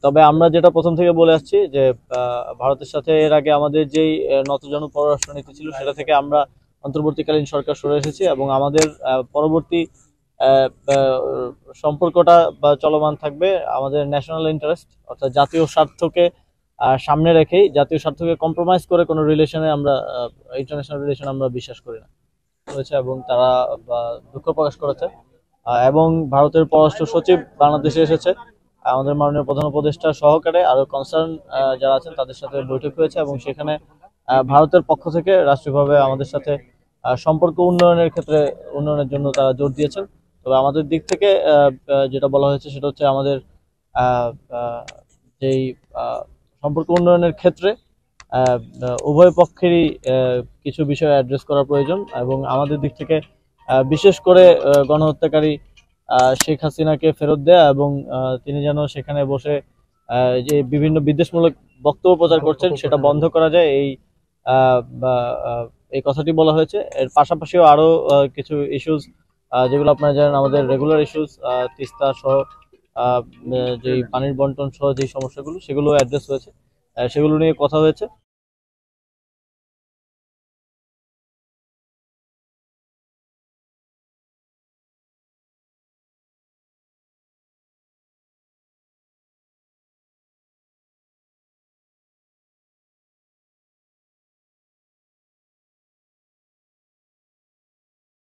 তবে আমরা যেটা প্রথম থেকে বলে আসছি যে ভারতের সাথে এর আগে আমাদের যেই নতজানু পররাষ্ট্রনীতি ছিল সেটা থেকে আমরা অন্তর্বর্তীকালীন সরকার সরে এসেছি এবং আমাদের পরবর্তী আহ, আহ, সম্পর্কটা বা চলমান থাকবে আমাদের ন্যাশনাল ইন্টারেস্ট অর্থাৎ জাতীয় স্বার্থকে সামনে রেখেই, জাতীয় স্বার্থকে কম্প্রোমাইজ করে কোনো রিলেশনে আমরা ইন্টারন্যাশনাল রিলেশন আমরা বিশ্বাস করি না করেছে এবং তারা দুঃখ প্রকাশ করেছে। এবং ভারতের পররাষ্ট্র সচিব বাংলাদেশে এসেছে, আমাদের মাননীয় প্রধান উপদেষ্টা সহকারে আরো কনসার্ন যারা আছেন তাদের সাথে বৈঠক হয়েছে এবং সেখানে ভারতের পক্ষ থেকে রাষ্ট্রীয়ভাবে আমাদের সাথে সম্পর্ক উন্নয়নের ক্ষেত্রে উন্নয়নের জন্য তারা জোর দিয়েছেন। তবে আমাদের দিক থেকে যেটা বলা হয়েছে সেটা হচ্ছে আমাদের আহ, আহ, যেই সম্পর্ক উন্নয়নের ক্ষেত্রে উভয় পক্ষেরই কিছু বিষয় অ্যাড্রেস করা প্রয়োজন এবং আমাদের দিক থেকে বিশেষ করে গণহত্যাকারী শেখ হাসিনাকে ফেরত দেয়া এবং তিনি যেন সেখানে বসে যে বিভিন্ন বিদ্বেষমূলক বক্তব্য প্রচার করছেন সেটা বন্ধ করা যায়, আহ, বা, আহ, এই কথাটি বলা হয়েছে। এর পাশাপাশিও আরো কিছু ইস্যুস যেগুলো আপনারা জানেন আমাদের রেগুলার ইস্যুস, তিস্তা সহ যেই পানির বন্টন সহ যে সমস্যাগুলো সেগুলো অ্যাড্রেস হয়েছে, সেগুলো নিয়ে কথা হয়েছে।